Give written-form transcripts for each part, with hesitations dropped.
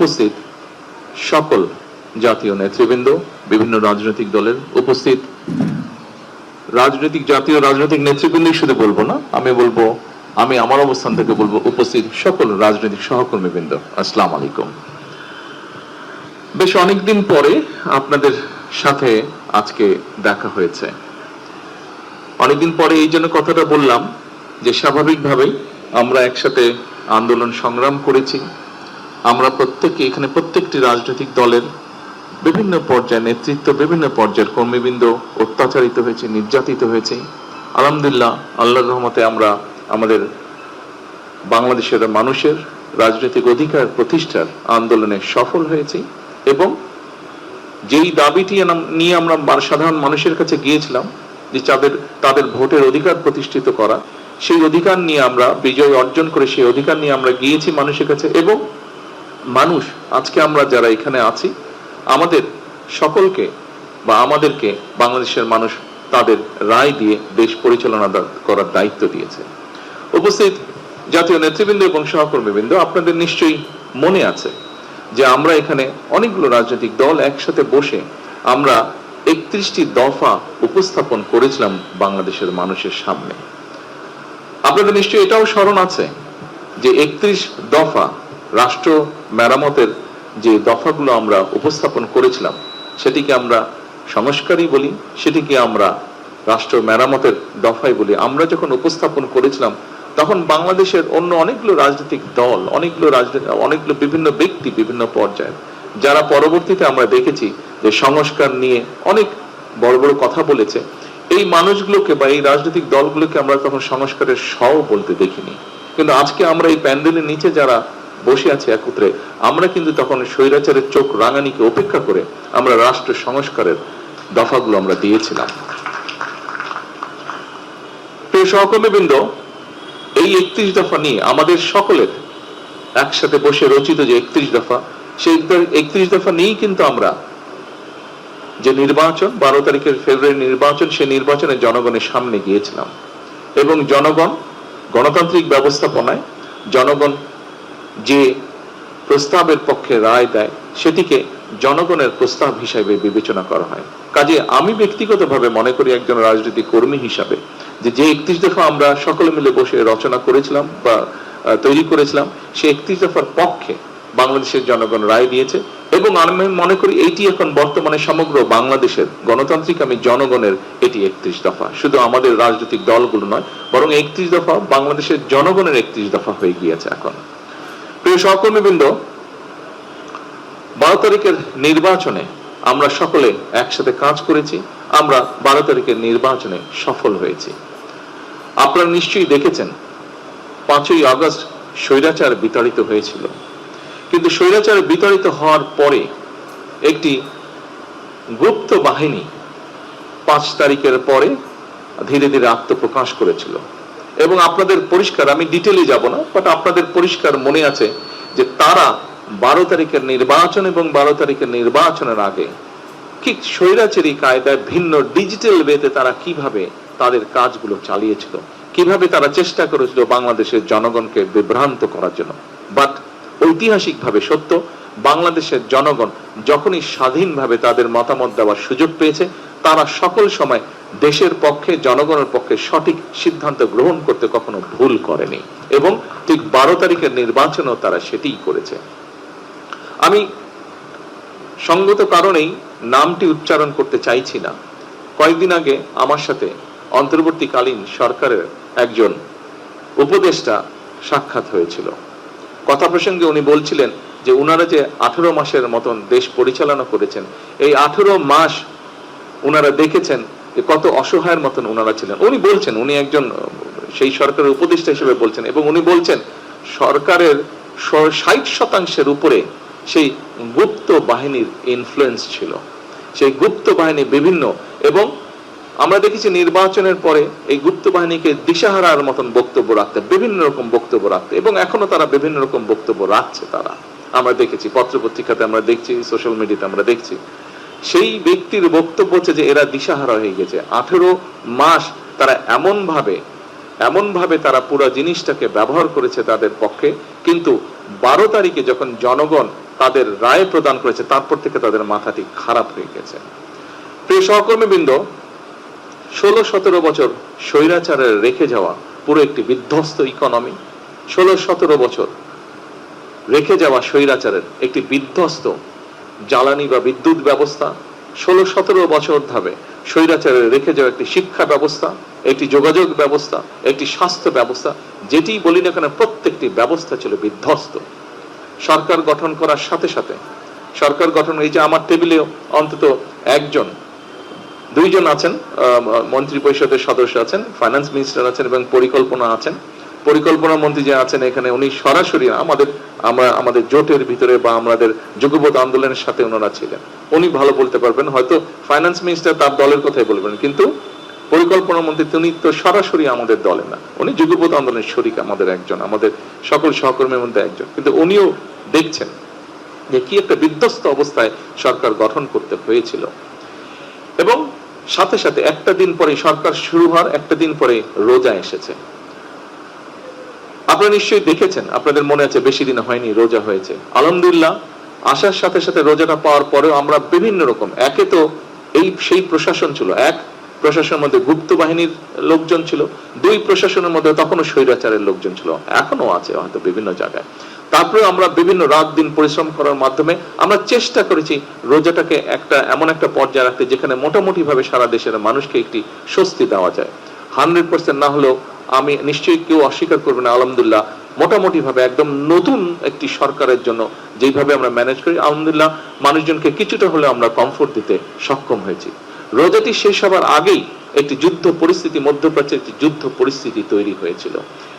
উপস্থিত সকল জাতীয় নেতৃবৃন্দ, বিভিন্ন রাজনৈতিক দলের উপস্থিত জাতীয় রাজনৈতিক নেতৃবৃন্দই শুধু বলবো না, আমি আমার অবস্থান থেকে বলবো উপস্থিত সকল রাজনৈতিক সহকর্মীবৃন্দ, আসসালামু আলাইকুম। বেশ অনেকদিন পরে আপনাদের সাথে আজকে দেখা হয়েছে। অনেকদিন পরে এই জন্য কথাটা বললাম যে স্বাভাবিকভাবেই আমরা একসাথে আন্দোলন সংগ্রাম করেছি। আমরা এখানে প্রত্যেকটি রাজনৈতিক দলের বিভিন্ন পর্যায়ে নেতৃত্ব, বিভিন্ন পর্যায়ের কর্মীবৃন্দ অত্যাচারিত হয়েছে, নির্যাতিত হয়েছে। আলহামদুলিল্লাহ, আল্লাহর রহমতে আমরা আমাদের বাংলাদেশের মানুষের রাজনৈতিক অধিকার প্রতিষ্ঠার আন্দোলনে সফল হয়েছি এবং যেই দাবিটি নিয়ে আমরা সাধারণ মানুষের কাছে গিয়েছিলাম যে তাদের ভোটের অধিকার প্রতিষ্ঠিত করা, সেই অধিকার নিয়ে আমরা বিজয় অর্জন করে সেই অধিকার নিয়ে আমরা গিয়েছি মানুষের কাছে। এবং মানুষ, আজকে আমরা যারা এখানে আছি, আমাদের সকলকে বা আমাদেরকে বাংলাদেশের মানুষ তাদের রায় দিয়ে দেশ পরিচালনা করার দায়িত্ব দিয়েছে। উপস্থিত জাতীয় নেতৃবৃন্দ এবং সহকর্মীবৃন্দ, আপনাদের নিশ্চয়ই মনে আছে যে আমরা এখানে অনেকগুলো রাজনৈতিক দল একসাথে বসে আমরা 31টি দফা উপস্থাপন করেছিলাম বাংলাদেশের মানুষের সামনে। আপনাদের নিশ্চয়ই এটাও স্মরণ আছে যে 31 দফা রাষ্ট্র মেরামতের যে দফাগুলো আমরা উপস্থাপন করেছিলাম, সেটিকে আমরা সংস্কারই বলি, সেটিকে আমরা রাষ্ট্র মেরামতের দফাই বলি। আমরা যখন উপস্থাপন করেছিলাম তখন বাংলাদেশের অন্য অনেকগুলো রাজনৈতিক দল, অনেকগুলো বিভিন্ন ব্যক্তি, বিভিন্ন পর্যায়ে, যারা পরবর্তীতে আমরা দেখেছি যে সংস্কার নিয়ে অনেক বড় বড় কথা বলেছে, এই মানুষগুলোকে বা এই রাজনৈতিক দলগুলোকে আমরা তখন সংস্কারের সও বলতে দেখিনি। কিন্তু আজকে আমরা এই প্যান্ডেলের নিচে যারা বসে আছে একত্রে, আমরা কিন্তু তখন স্বৈরাচারের চোখ রাঙানিকে উপেক্ষা করে আমরা রাষ্ট্র সংস্কারের দফাগুলো আমরা দিয়েছিলাম। প্রিয় সহকর্মীবৃন্দ, এই 31 দফা নিয়ে আমাদের সকলের একসাথে বসে রচিত যে 31 দফা, সেই 31 দফা নিয়েই কিন্তু আমরা যে নির্বাচন, 12 তারিখের ফেব্রুয়ারি নির্বাচন, সেই নির্বাচনে জনগণের সামনে গিয়েছিলাম এবং জনগণ গণতান্ত্রিক ব্যবস্থাপনায় জনগণ যে প্রস্তাবের পক্ষে রায় দেয় সেটিকে জনগণের প্রস্তাব হিসাবে বিবেচনা করা হয়। কাজে আমি ব্যক্তিগতভাবে মনে করি একজন রাজনৈতিক কর্মী হিসাবে যে 31 দফা আমরা সকলে মিলে বসে রচনা করেছিলাম বা তৈরি করেছিলাম, সেই 31 দফার পক্ষে বাংলাদেশের জনগণ রায় দিয়েছে এবং আমি মনে করি এইটি এখন বর্তমানে সমগ্র বাংলাদেশের গণতান্ত্রিক জনগণের এটি 31 দফা, শুধু আমাদের রাজনৈতিক দলগুলো নয়, বরং 31 দফা বাংলাদেশের জনগণের 31 দফা হয়ে গিয়েছে এখন। প্রিয় সহকর্মীবৃন্দ, 12 তারিখের নির্বাচনে আমরা সকলে একসাথে কাজ করেছি, আমরা 12 তারিখের নির্বাচনে সফল হয়েছি। আপনারা নিশ্চয়ই দেখেছেন 5ই আগস্ট স্বৈরাচার বিতাড়িত হয়েছিল, কিন্তু স্বৈরাচার বিতাড়িত হওয়ার পরে একটি গুপ্ত বাহিনী 5 তারিখের পরে ধীরে ধীরে আত্মপ্রকাশ করেছিল এবং আপনাদের পরিষ্কার, আমি ডিটেইলে যাব না, বাট আপনাদের পরিষ্কার মনে আছে যে তারা 12 তারিখের নির্বাচন এবং 12 তারিখের নির্বাচনের আগে ঠিক স্বৈরাচারী কায়দায় ভিন্ন ডিজিটাল ওয়েতে তারা কিভাবে তাদের কাজগুলো চালিয়েছিল, কিভাবে তারা চেষ্টা করেছিল বাংলাদেশের জনগণকে বিভ্রান্ত করার জন্য। বাট ঐতিহাসিকভাবে সত্য, বাংলাদেশের জনগণ যখনই স্বাধীনভাবে তাদের মতামত দেওয়ার সুযোগ পেয়েছে, তারা সকল সময় দেশের পক্ষে, জনগণের পক্ষে সঠিক সিদ্ধান্ত গ্রহণ করতে কখনো ভুল করেনি এবং ঠিক 12 তারিখের নির্বাচনেও তারা সেটিই করেছে। আমি সঙ্গত কারণেই নামটি উচ্চারণ করতে চাইছি না। কয়েকদিন আগে আমার সাথে অন্তর্বর্তীকালীন সরকারের একজন উপদেষ্টা সাক্ষাৎ হয়েছিল। কথা প্রসঙ্গে উনি বলছিলেন যে উনারা যে 18 মাসের মতন দেশ পরিচালনা করেছেন, এই 18 মাস উনারা দেখেছেন যে কত অসহায়ের মতন উনারা ছিলেন। উনি বলছেন, উনি একজন সেই সরকারের উপদেষ্টা হিসেবে বলছেন এবং উনি বলছেন সরকারের 60% উপরে সেই গুপ্ত বাহিনীর ইনফ্লুয়েন্স ছিল। সেই গুপ্ত বাহিনী বিভিন্ন, এবং আমরা দেখেছি নির্বাচনের পরে এই গুপ্ত বাহিনীকে দিশাহারার মতন বক্তব্য রাখতে, বিভিন্ন রকম বক্তব্য রাখতে, এবং এখনো তারা বিভিন্ন রকম বক্তব্য রাখছে। তারা আমরা দেখেছি পত্রপত্রিকাতে, আমরা দেখছি সোশ্যাল মিডিয়াতে, আমরা দেখছি সেই ব্যক্তির বক্তব্য হচ্ছে যে এরা দিশাহারা হয়ে গেছে। 18 মাস তারা এমন ভাবে তারা পুরো জিনিসটাকে ব্যবহার করেছে তাদের পক্ষে, কিন্তু 12 তারিখে যখন জনগণ তাদের রায় প্রদান করেছে তারপর থেকে তাদের মাথাটি খারাপ হয়ে গেছে। প্রিয় সহকর্মীবৃন্দ, 16-17 বছর স্বৈরাচারের রেখে যাওয়া পুরো একটি বিধ্বস্ত ইকোনমি, 16-17 বছর রেখে যাওয়া স্বৈরাচারের একটি বিধ্বস্ত জ্বালানি বা বিদ্যুৎ ব্যবস্থা, 16-17 বছর ধরে স্বৈরাচারের রেখে যাওয়া একটি শিক্ষা ব্যবস্থা, একটি যোগাযোগ ব্যবস্থা, একটি স্বাস্থ্য ব্যবস্থা, যেটি বলি না কেন প্রত্যেকটি ব্যবস্থা ছিল বিধ্বস্ত। সরকার গঠন করার সাথে সাথে সরকার গঠন, এই যে আমার টেবিলেও অন্তত দুইজন আছেন, মন্ত্রী পরিষদের সদস্য আছেন, ফাইন্যান্স মিনিস্টার আছেন এবং পরিকল্পনা আছেন। পরিকল্পনা মন্ত্রী যে আছেন এখানে, উনি সরাসরি আমাদের জোটের ভিতরে বা আমাদের যুগপৎ আন্দোলনের সাথে ওনারা ছিলেন, উনি ভালো বলতে পারবেন। হয়তো ফাইন্যান্স মিনিস্টার তার দলের কথাই বলবেন, কিন্তু পরিকল্পনা মন্ত্রী তিনি তো সরাসরি আমাদের দলের না, উনি যুগপৎ আন্দোলনের শরিক, আমাদের একজন, আমাদের সকল সহকর্মীর মধ্যে একজন, কিন্তু উনিও দেখছেন যে কি একটা বিধ্বস্ত অবস্থায় সরকার গঠন করতে হয়েছিল। এবং সাথে সাথে একটা দিন পরে সরকার শুরু হওয়ার একটা দিন পরে রোজা এসেছে। আপনারা নিশ্চয়ই দেখেছেন, আপনাদের মনে আছে বেশি দিন হয়নি রোজা হয়েছে। আলহামদুলিল্লাহ, আসার সাথে সাথে রোজাটা পাওয়ার পরেও আমরা বিভিন্ন রকম, একে তো সেই প্রশাসন ছিল, এক প্রশাসনের মধ্যে গুপ্ত বাহিনীর লোকজন ছিল, দুই প্রশাসনের মধ্যে তখনও স্বৈরাচারের লোকজন ছিল, এখনো আছে হয়তো বিভিন্ন জায়গায়। তারপরে আমরা বিভিন্ন রাত দিন পরিশ্রম করার মাধ্যমে আমরা চেষ্টা করেছি রোজাটাকে এমন একটা পর্যায়ে রাখতে যেখানে মোটামুটি ভাবে সারা দেশের মানুষকে একটি স্বস্তি দেওয়া যায়। 100% না হলেও আমি নিশ্চয়ই কেউ অস্বীকার করবে না, আলহামদুলিল্লাহ মোটামুটি ভাবে একদম নতুন একটি সরকারের জন্য যেভাবে আমরা ম্যানেজ করি, আলহামদুলিল্লাহ মানুষজনকে কিছুটা হলেও আমরা কমফোর্ট দিতে সক্ষম হয়েছি। রোজাটি শেষ হবার আগেই একটি যুদ্ধ পরিস্থিতি, মধ্যপ্রাচ্যে একটি যুদ্ধ পরিস্থিতি তৈরি হয়েছিল,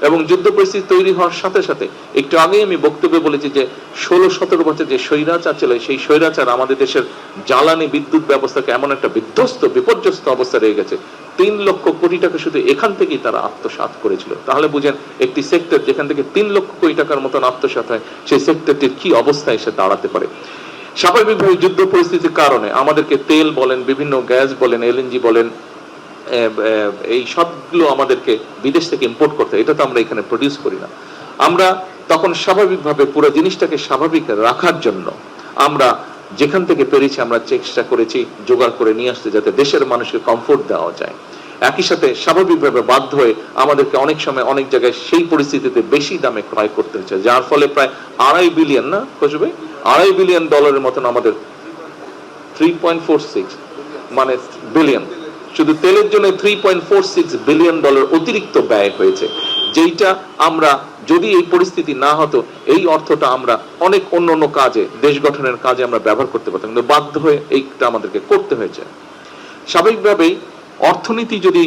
এবং যুদ্ধ পরিস্থিতি তৈরি হওয়ার সাথে সাথে একটু আগেই আমি বক্তব্যে বলেছি যে 16-17 বছর যে স্বৈরাচার ছিল, সেই স্বৈরাচার আমাদের দেশের জ্বালানি বিদ্যুৎ ব্যবস্থাকে এমন একটা বিধ্বস্ত বিপর্যস্ত অবস্থা রয়ে গেছে, 3 লক্ষ কোটি টাকা শুধু এখান থেকেই তারা আত্মসাৎ করেছিল। তাহলে বুঝেন একটি সেক্টর যেখান থেকে 3 লক্ষ কোটি টাকার মতন আত্মসাৎ হয়, সেই সেক্টরটির কি অবস্থায় এসে দাঁড়াতে পারে। স্বাভাবিকভাবে যুদ্ধ পরিস্থিতির কারণে আমাদেরকে তেল বলেন, বিভিন্ন গ্যাস বলেন, এলএনজি বলেন, এই সবগুলো আমাদেরকে বিদেশ থেকে ইম্পোর্ট করতে হয়, এটা তো আমরা এখানে প্রডিউস করি না। আমরা তখন স্বাভাবিকভাবে পুরো জিনিসটাকে স্বাভাবিক রাখার জন্য আমরা যেখান থেকে পেরেছি আমরা চেষ্টা করেছি জোগাড় করে নিয়ে আসতে, যাতে দেশের মানুষকে কমফোর্ট দেওয়া যায়। একই সাথে স্বাভাবিকভাবে বাধ্য হয়ে আমাদেরকে অনেক সময় অনেক জায়গায় সেই পরিস্থিতিতে বেশি দামে ক্রয় করতে হচ্ছে, যার ফলে প্রায় $2.5 বিলিয়ন না খুঁজবে $2.5 বিলিয়ন আমাদের 3.46 মানে বিলিয়ন, শুধু তেলের জন্য $3.46 বিলিয়ন অতিরিক্ত ব্যয় হয়েছে, যেটা আমরা যদি এই পরিস্থিতি না হতো এই অর্থটা আমরা অনেক অন্য কাজে, দেশ গঠনের কাজে আমরা ব্যবহার করতে পারতাম, কিন্তু বাধ্য হয়ে এইটা আমাদেরকে করতে হয়েছে। স্বাভাবিকভাবেই অর্থনীতি যদি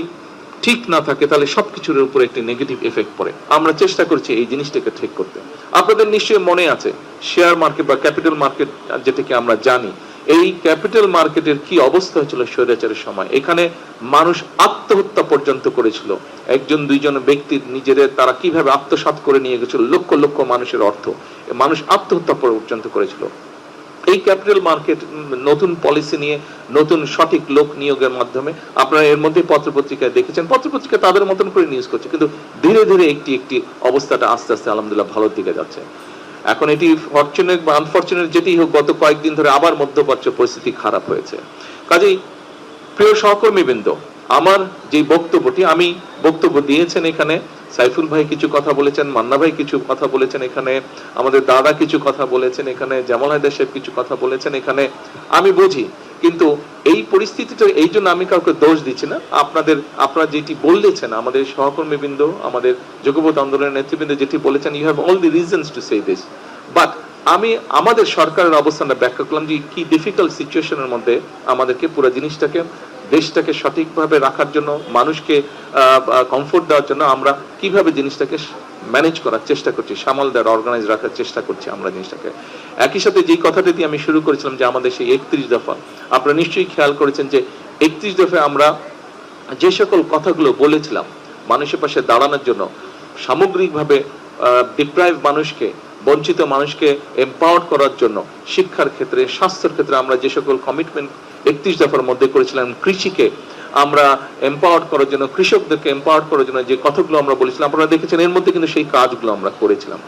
ঠিক না থাকে তাহলে সবকিছুর উপর একটি নেগেটিভ এফেক্ট পড়ে। আমরা চেষ্টা করছি এই জিনিসটাকে ঠিক করতে। আপনাদের নিশ্চয়ই মনে আছে শেয়ার মার্কেট বা ক্যাপিটাল মার্কেট যেটাকে আমরা জানি, এই ক্যাপিটাল মার্কেটের কি অবস্থা হয়েছিল স্বৈরাচারের সময়। এখানে মানুষ আত্মহত্যা পর্যন্ত করেছিল, একজন দুইজন ব্যক্তির নিজেদের তারা কিভাবে আত্মসাৎ করে নিয়ে গেছিল লক্ষ লক্ষ মানুষের অর্থ, মানুষ আত্মহত্যা পর্যন্ত করেছিল। এই ক্যাপিটাল মার্কেট নতুন পলিসি নিয়ে নতুন সঠিক লোক নিয়োগের মাধ্যমে আপনারা এর মধ্যে পত্রপত্রিকায় দেখেছেন, পত্রপত্রিকা তাদের মতন করে নিউজ করছে, কিন্তু ধীরে ধীরে একটি অবস্থাটা আস্তে আস্তে আলহামদুলিল্লাহ ভালোর দিকে যাচ্ছে। এখন এটি ফরচুনেট বা আনফরচুনেট যেটি হোক, গত কয়েকদিন ধরে আবার মধ্যপ্রাচ্য পরিস্থিতি খারাপ হয়েছে। কাজেই প্রিয় সহকর্মীবৃন্দ, আমার যে বক্তব্যটি আমি বক্তব্য দিয়েছেন, এখানে সাইফুল ভাই কিছু কথা বলেছেন, মান্না ভাই কিছু কথা বলেছেন, এখানে আমাদের দাদা কিছু কথা বলেছেন, এখানে জামাল হায়দার সাহেব কিছু কথা বলেছেন, এখানে আমি বুঝি, কিন্তু এই পরিস্থিতিটা এই জন্য আমি কাউকে দোষ দিচ্ছি না। আপনারা যেটি বলেছেন, আমাদের সহকর্মীবৃন্দ, আমাদের যুগপৎ আন্দোলনের নেতৃবৃন্দ যেটি বলেছেন, you have all the reasons to say this, but আমি আমাদের সরকারের অবস্থানটা ব্যাখ্যা করলাম যে কি ডিফিকাল্ট সিচুয়েশনের মধ্যে আমাদেরকে পুরো জিনিসটাকে, দেশটাকে সঠিকভাবে রাখার জন্য, মানুষকে কমফোর্ট দেওয়ার জন্য আমরা কিভাবে জিনিসটাকে ম্যানেজ করার চেষ্টা করছি, সামাল দেওয়ার, অর্গানাইজ রাখার চেষ্টা করছি আমরা জিনিসটাকে। একই সাথে যেই কথাটা দিয়ে আমি শুরু করেছিলাম যে আমাদের সেই 31 দফা, আপনারা নিশ্চয়ই খেয়াল করেছেন যে 31 দফায় আমরা যে সকল কথাগুলো বলেছিলাম মানুষের পাশে দাঁড়ানোর জন্য, সামগ্রিকভাবে ডিপ্রাইভ মানুষকে, বঞ্চিত মানুষকে এম্পাওয়ার করার জন্য, শিক্ষার ক্ষেত্রে, স্বাস্থ্যের ক্ষেত্রে আমরা যে সকল কমিটমেন্ট 31 দফার মধ্যে করেছিলাম, কৃষিকে আমরা এম্পাওয়ার করার জন্য, কৃষকদেরকে এম্পাওয়ার করার জন্য যে কথাগুলো আমরা বলেছিলাম, আপনারা দেখেছেন এর মধ্যে কিন্তু সেই কাজগুলো আমরা করেছিলাম।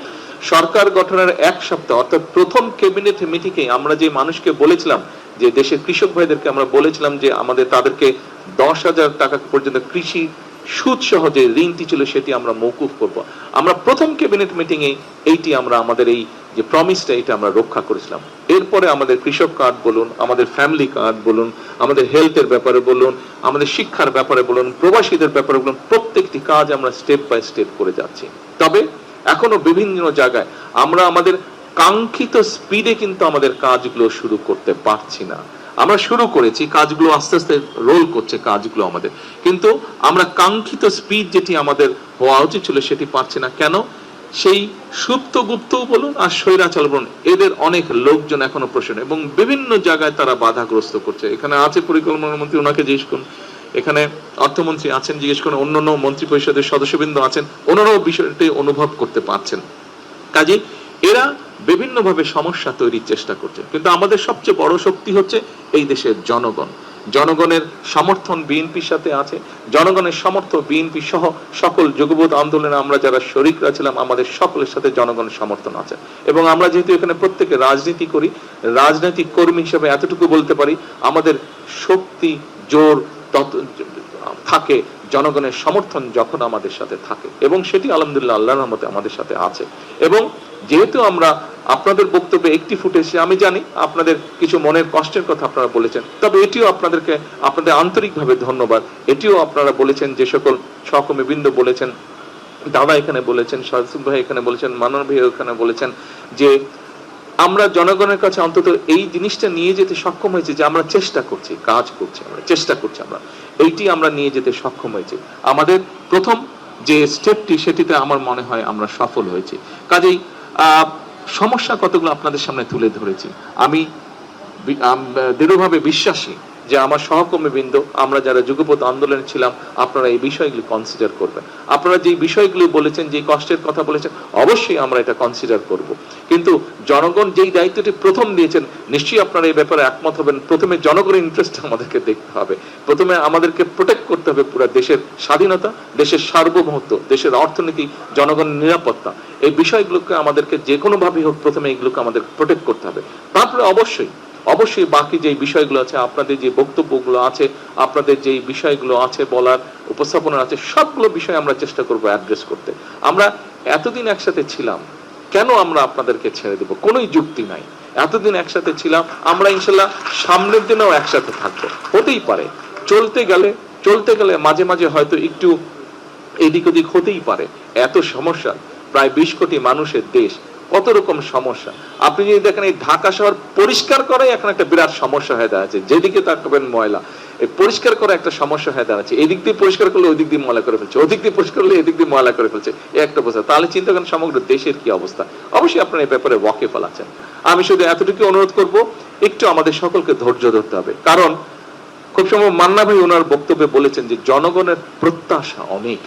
সরকার গঠনের এক সপ্তাহ অর্থাৎ প্রথম ক্যাবিনেট মিটিংয়ে আমরা যে মানুষকে বলেছিলাম, যে দেশের কৃষক ভাইদেরকে আমরা বলেছিলাম যে আমাদের তাদেরকে 10,000 টাকা পর্যন্ত কৃষি সুদ সহ যে ঋণটি ছিল সেটি আমরা মওকুফ করব। আমরা প্রথম ক্যাবিনেট মিটিং এ এইটি আমরা আমাদের এই যে প্রমিসটা এটা আমরা রক্ষা করেছিলাম। এরপরে আমাদের কৃষক কার্ড বলুন, আমাদের ফ্যামিলি কার্ড বলুন, আমাদের হেলথের ব্যাপারে বলুন, আমাদের শিক্ষার ব্যাপারে বলুন, প্রবাসীদের ব্যাপারে বলুন, প্রত্যেকটি কাজ আমরা স্টেপ বাই স্টেপ করে যাচ্ছি। তবে এখনো বিভিন্ন জায়গায় আমরা আমাদের কাঙ্ক্ষিত স্পিডে কিন্তু আমাদের কাজগুলো শুরু করতে পারছি না। আমরা শুরু করেছি, কাজগুলো আস্তে আস্তে রোল করছে কাজগুলো আমাদের, কিন্তু আমরা কাঙ্ক্ষিত স্পিড যেটি আমাদের হওয়া উচিত ছিল সেটি পাচ্ছি না। কেন? সেই সুপ্ত গুপ্ত বলুন আর স্বৈরাচার বলুন, এদের অনেক লোকজন এখনো প্রশ্ন এবং বিভিন্ন জায়গায় তারা বাধাগ্রস্ত করছে। এখানে আছে পরিকল্পনা মন্ত্রী, ওনাকে জিজ্ঞেস করুন, এখানে অর্থমন্ত্রী আছেন, জিজ্ঞেস করুন, অন্যান্য মন্ত্রী পরিষদের সদস্যবৃন্দ আছেন, ওনারাও বিষয়টি অনুভব করতে পারছেন। কাজে এরা বিভিন্ন ভাবে সমস্যা তৈরির চেষ্টা করছে, কিন্তু আমাদের সবচেয়ে বড় শক্তি হচ্ছে এই দেশের জনগণ। জনগণের সমর্থন বিএনপির সাথে আছে, জনগণের সমর্থন বিএনপি সহ সকল যুগপৎ আন্দোলনে আমরা যারা শরিকরা ছিলাম আমাদের সকলের সাথে জনগণের সমর্থন আছে। এবং আমরা যেহেতু এখানে প্রত্যেকে রাজনীতি করি, রাজনৈতিক কর্মী হিসেবে এতটুকু বলতে পারি আমাদের শক্তি জোর থাকে জনগণের সমর্থন যখন আমাদের সাথে থাকে, এবং সেটি আলহামদুলিল্লাহ আল্লাহর রহমতে আমাদের সাথে আছে। এবং যেহেতু আমরা আপনাদের বক্তব্যে একটি ফুটেছে, আমি জানি আপনাদের কিছু মনের কষ্টের কথা আপনারা বলেছেন, তবে এটিও আপনাদেরকে আপনাদের আন্তরিকভাবে ধন্যবাদ। এটিও আপনারা বলেছেন, যে সকল সহকর্মীবৃন্দ বলেছেন, দাদা এখানে বলেছেন, শাহসুফ ভাই এখানে বলেছেন, মানন ভাই এখানে বলেছেন, যে আমরা জনগণের কাছে অন্তত এই জিনিসটা নিয়ে যেতে সক্ষম হয়েছে যে আমরা চেষ্টা করছি, কাজ করছি, আমরা চেষ্টা করছি, আমরা এইটি আমরা নিয়ে যেতে সক্ষম হয়েছি। আমাদের প্রথম যে স্টেপটি সেটিতে আমার মনে হয় আমরা সফল হয়েছি। কাজেই সমস্যা কতগুলো আপনাদের সামনে তুলে ধরেছি। আমি দৃঢ়ভাবে বিশ্বাসী যে আমার সহকর্মীবৃন্দ, আমরা যারা যুগপৎ আন্দোলনে ছিলাম, আপনারা এই বিষয়গুলি কনসিডার করবেন। আপনারা যে বিষয়গুলি বলেছেন, যে কষ্টের কথা বলেছেন, অবশ্যই আমরা এটা কনসিডার করব। কিন্তু জনগণ যেই দায়িত্বটি প্রথম দিয়েছেন, নিশ্চয়ই আপনারা এই ব্যাপারে একমত হবেন। প্রথমে জনগণের ইন্টারেস্ট আমাদেরকে দেখতে হবে, প্রথমে আমাদেরকে প্রোটেক্ট করতে হবে পুরো দেশের স্বাধীনতা, দেশের সার্বভৌমত্ব, দেশের অর্থনীতি, জনগণের নিরাপত্তা, এই বিষয়গুলোকে আমাদেরকে যে কোনো ভাবেই হোক প্রথমে এগুলোকে আমাদের প্রোটেক্ট করতে হবে। তারপরে অবশ্যই অবশ্যই বাকি যে বিষয়গুলো আছে, আপনাদের যে বক্তব্যগুলো আছে, আপনাদের যে বিষয়গুলো আছে বলার, উপস্থাপনা আছে, সবগুলো বিষয় আমরা চেষ্টা করব অ্যাড্রেস করতে। আমরা এতদিন একসাথে ছিলাম, কেন আমরা আপনাদেরকে ছেড়ে দেব? কোনোই যুক্তি নাই। এতদিন একসাথে ছিলাম, আমরা ইনশাল্লাহ সামনের দিনেও একসাথে থাকবো। হতেই পারে চলতে গেলে মাঝে মাঝে হয়তো একটু এদিক ওদিক হতেই পারে। এত সমস্যা, প্রায় 20 কোটি মানুষের দেশ, কত রকম সমস্যা। আপনি যদি দেখেন এই ঢাকা শহর পরিষ্কার করাই এখন একটা বিরাট সমস্যা হয়ে দাঁড়াচ্ছে। যেদিকে তাকাবেন ময়লা, এই পরিষ্কার করা একটা সমস্যা হয়ে দাঁড়াচ্ছে। এদিক দিয়ে পরিষ্কার করলে ওই দিক দিয়ে ময়লা করে ফেলছে, ওদিক দিয়ে পরিষ্কার করলে এদিক দিয়ে ময়লা করে ফেলছে, এই একটা অবস্থা। তাহলে চিন্তা করেন সমগ্র দেশের কি অবস্থা। অবশ্যই আপনারা এই ব্যাপারে ওয়াকিফ আছেন। আমি শুধু এতটুকু অনুরোধ করব, একটু আমাদের সকলকে ধৈর্য ধরতে হবে। কারণ খুব সম্ভব মান্না ভাই ওনার বক্তব্যে বলেছেন যে জনগণের প্রত্যাশা অনেক,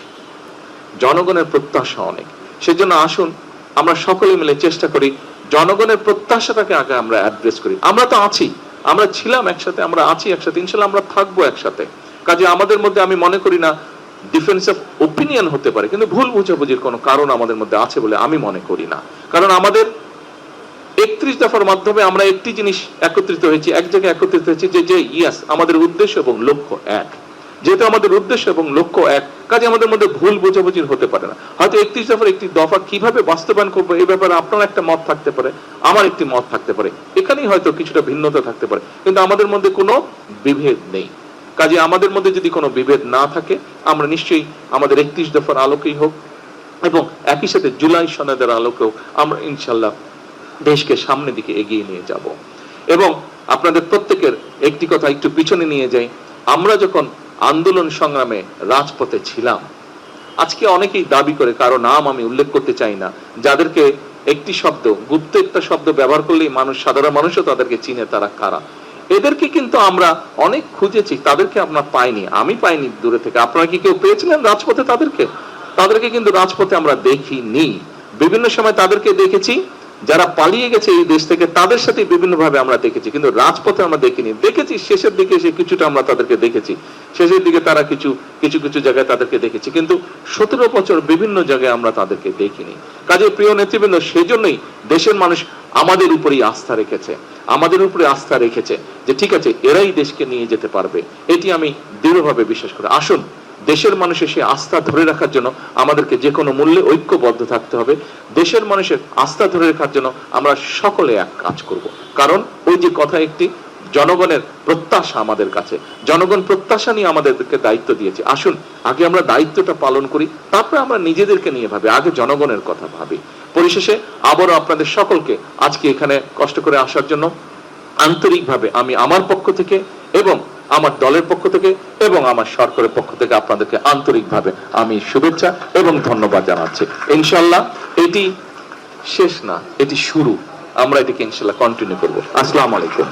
জনগণের প্রত্যাশা অনেক। সেজন্য আসুন আমরা সকলে মিলে চেষ্টা করি জনগণের প্রত্যাশাটাকে আগে আমরা অ্যাড্রেস করি। আমরা তো আছি, আমরা ছিলাম একসাথে, আমরা আছি একসাথে, ইনশাল্লাহ আমরা থাকবো একসাথে। কাজে আমাদের মধ্যে আমি মনে করি না ডিফারেন্স অফ ওপিনিয়ন হতে পারে, কিন্তু ভুল বুঝাবুঝির কোনো কারণ আমাদের মধ্যে আছে বলে আমি মনে করি না। কারণ আমাদের 31 দফার মাধ্যমে আমরা একটি জিনিস একত্রিত হয়েছি, এক জায়গায় একত্রিত হয়েছি, যে ইয়াস আমাদের উদ্দেশ্য এবং লক্ষ্য এক। যেহেতু আমাদের উদ্দেশ্য এবং লক্ষ্য এক, কাজে আমাদের মধ্যে ভুল বোঝাবুঝির হতে পারে না। হয়তো 31 দফার একটি দফা কিভাবে বাস্তবায়ন করবো এই ব্যাপারে আপনার একটা মত থাকতে পারে, আমার একটি মত থাকতে পারে, এখানেই হয়তো কিছুটা ভিন্নতা থাকতে পারে, কিন্তু আমাদের মধ্যে কোনো বিভেদ নেই। কাজে আমাদের মধ্যে যদি কোনো বিভেদ না থাকে, আমরা নিশ্চয়ই আমাদের 31 দফার আলোকেই হোক এবং একই সাথে জুলাই সনদের আলোকেও আমরা ইনশাল্লাহ দেশকে সামনের দিকে এগিয়ে নিয়ে যাব। এবং আপনাদের প্রত্যেকের একটি কথা একটু পিছনে নিয়ে যাই, আমরা যখন আন্দোলন সংগ্রামে রাজপথে ছিলাম, আজকে অনেকেই দাবি করে, কারো নাম আমি উল্লেখ করতে চাই না, যাদেরকে একটি শব্দ, গুপ্ত একটা শব্দ ব্যবহার করলেই মানুষ, সাধারণ মানুষও তাদেরকে চিনে, তারা কারা। এদেরকে কিন্তু আমরা অনেক খুঁজেছি, তাদেরকে আমরা পাইনি, আমি পাইনি দূরে থেকে। আপনারা কি কেউ পেয়েছিলেন রাজপথে? তাদেরকে কিন্তু রাজপথে আমরা দেখিনি। বিভিন্ন সময় তাদেরকে দেখেছি যারা পালিয়ে গেছে এই দেশ থেকে তাদের সাথে বিভিন্নভাবে আমরা দেখেছি, কিন্তু রাজপথে আমরা দেখিনি। দেখেছি শেষের দিকে এসে কিছুটা আমরা তাদেরকে দেখেছি, শেষের দিকে তারা কিছু কিছু কিছু জায়গায় তাদেরকে দেখেছি, কিন্তু 17 বছর বিভিন্ন জায়গায় আমরা তাদেরকে দেখিনি। কাজে প্রিয় নেতৃবৃন্দ, সেজন্যই দেশের মানুষ আমাদের উপরেই আস্থা রেখেছে, আমাদের উপরে আস্থা রেখেছে যে ঠিক আছে এরাই দেশকে নিয়ে যেতে পারবে। এটি আমি দৃঢ়ভাবে বিশ্বাস করি। আসুন দেশের মানুষের সেই আস্থা ধরে রাখার জন্য আমাদেরকে যে কোনো মূল্যে ঐক্যবদ্ধ থাকতে হবে। দেশের মানুষের আস্থা ধরে রাখার জন্য আমরা সকলে এক কাজ করব। কারণ ওই যে কথা একটি, জনগণের প্রত্যাশা আমাদের কাছে, জনগণ প্রত্যাশা নিয়ে আমাদেরকে দায়িত্ব দিয়েছে। আসুন আগে আমরা দায়িত্বটা পালন করি, তারপরে আমরা নিজেদেরকে নিয়ে ভাবি, আগে জনগণের কথা ভাবি। পরিশেষে আবারও আপনাদের সকলকে আজকে এখানে কষ্ট করে আসার জন্য আন্তরিকভাবে আমি আমার পক্ষ থেকে এবং আমার দলের পক্ষ থেকে এবং আমার সরকারের পক্ষ থেকে আপনাদেরকে আন্তরিকভাবে আমি শুভেচ্ছা এবং ধন্যবাদ জানাচ্ছি। ইনশাআল্লাহ এটি শেষ না, এটি শুরু। আমরা এটিকে ইনশাআল্লাহ কন্টিনিউ করব। আসসালামু আলাইকুম।